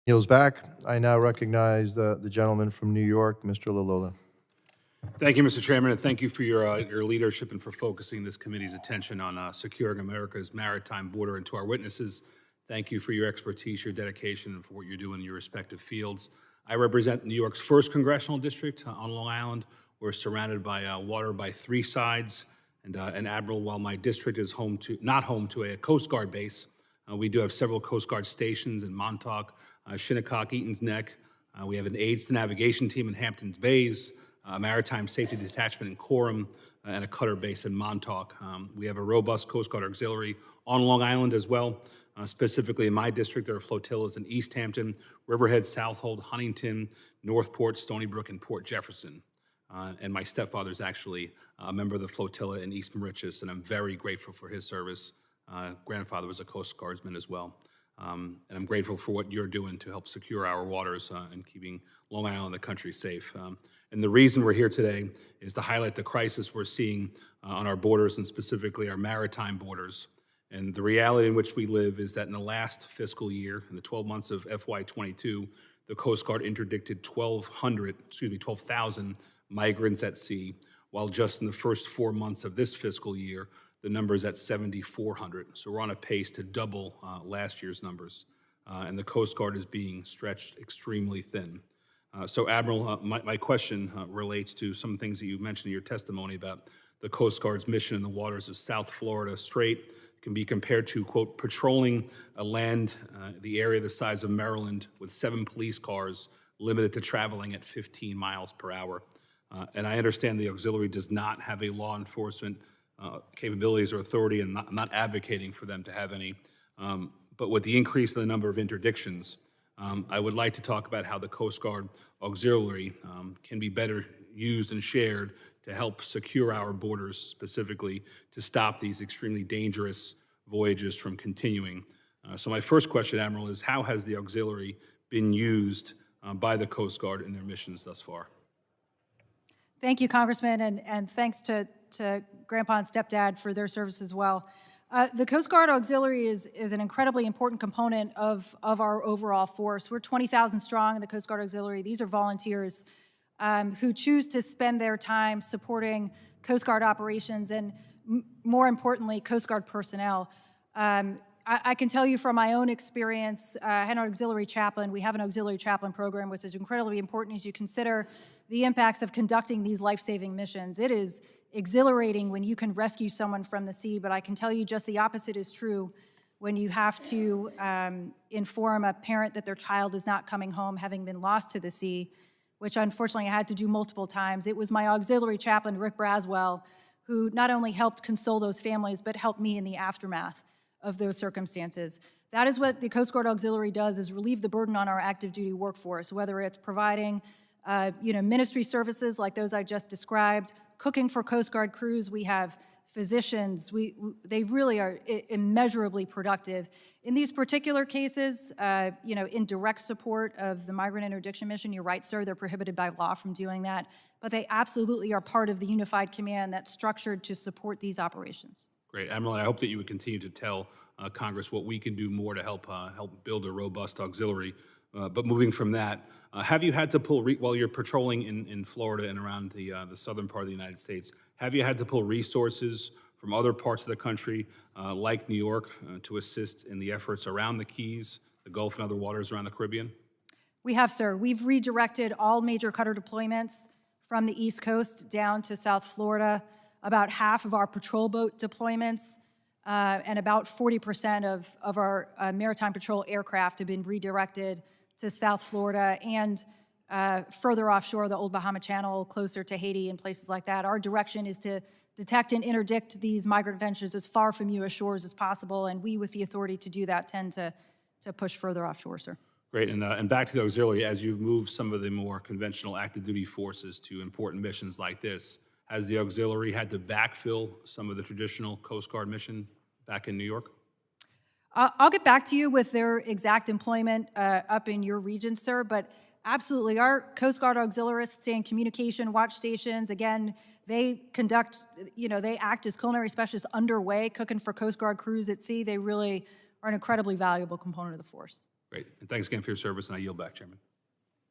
Yields back. I now recognize the gentleman from New York, Mr. LaLota. Thank you, Mr. Chairman, and thank you for your leadership and for focusing this committee's attention on securing America's maritime border. And to our witnesses, thank you for your expertise, your dedication, and for what you're doing in your respective fields. I represent New York's 1st Congressional District on Long Island. We're surrounded by water by 3 sides. And Admiral, while my district is not home to a Coast Guard base, we do have several Coast Guard stations in Montauk, Shinnecock, Eaton's Neck. We have an aids to navigation team in Hamptons Bays, a maritime safety detachment in Coram, and a cutter base in Montauk. We have a robust Coast Guard auxiliary on Long Island as well. Specifically in my district, there are flotillas in East Hampton, Riverhead, Southold, Huntington, Northport, Stony Brook, and Port Jefferson. And my stepfather is actually a member of the flotilla in East Mauritius, and I'm very grateful for his service. Grandfather was a Coast Guardsman as well. And I'm grateful for what you're doing to help secure our waters and keeping Long Island and the country safe. And the reason we're here today is to highlight the crisis we're seeing on our borders and specifically our maritime borders. And the reality in which we live is that in the last fiscal year, in the 12 months of FY22, the Coast Guard interdicted 12,000 migrants at sea, while just in the first 4 months of this fiscal year, the number is at 7,400. So we're on a pace to double last year's numbers. And the Coast Guard is being stretched extremely thin. So Admiral, my question relates to some things that you mentioned in your testimony about the Coast Guard's mission in the waters of South Florida Strait. It can be compared to, quote, patrolling a the area the size of Maryland with 7 police cars limited to traveling at 15 miles per hour. And I understand the auxiliary does not have a law enforcement capabilities or authority, and I'm not advocating for them to have any. But with the increase in the number of interdictions, I would like to talk about how the Coast Guard auxiliary can be better used and shared to help secure our borders, specifically to stop these extremely dangerous voyages from continuing. So my first question, Admiral, is how has the auxiliary been used by the Coast Guard in their missions thus far? Thank you, Congressman, and thanks to Grandpa and Stepdad for their service as well. The Coast Guard Auxiliary is an incredibly important component of our overall force. We're 20,000 strong in the Coast Guard Auxiliary. These are volunteers who choose to spend their time supporting Coast Guard operations and, more importantly, Coast Guard personnel. I can tell you from my own experience, I had an auxiliary chaplain. We have an auxiliary chaplain program, which is incredibly important as you consider the impacts of conducting these life-saving missions. It is exhilarating when you can rescue someone from the sea, but I can tell you just the opposite is true when you have to inform a parent that their child is not coming home having been lost to the sea, which unfortunately I had to do multiple times. It was my auxiliary chaplain, Rick Braswell, who not only helped console those families, but helped me in the aftermath of those circumstances. That is what the Coast Guard Auxiliary does, is relieve the burden on our active duty workforce, whether it's providing ministry services like those I just described, cooking for Coast Guard crews. We have physicians. They really are immeasurably productive. In these particular cases, in direct support of the migrant interdiction mission, you're right, sir, they're prohibited by law from doing that, but they absolutely are part of the unified command that's structured to support these operations. Great, Admiral, and I hope that you would continue to tell Congress what we can do more to help build a robust auxiliary. But moving from that, have you had to pull, while you're patrolling in Florida and around the southern part of the United States, have you had to pull resources from other parts of the country, like New York, to assist in the efforts around the Keys, the Gulf, and other waters around the Caribbean? We have, sir. We've redirected all major cutter deployments from the East Coast down to South Florida. About half of our patrol boat deployments and about 40% of our maritime patrol aircraft have been redirected to South Florida and further offshore, the Old Bahama Channel, closer to Haiti and places like that. Our direction is to detect and interdict these migrant ventures as far from U.S. shores as possible, and we, with the authority to do that, tend to push further offshore, sir. Great, and back to the auxiliary, as you've moved some of the more conventional active duty forces to important missions like this, has the auxiliary had to backfill some of the traditional Coast Guard mission back in New York? I'll get back to you with their exact employment up in your region, sir, but absolutely, our Coast Guard auxiliaries stay in communication, watch stations. Again, they conduct, they act as culinary specialists underway, cooking for Coast Guard crews at sea. They really are an incredibly valuable component of the force. Great. And thanks again for your service, and I yield back, Chairman.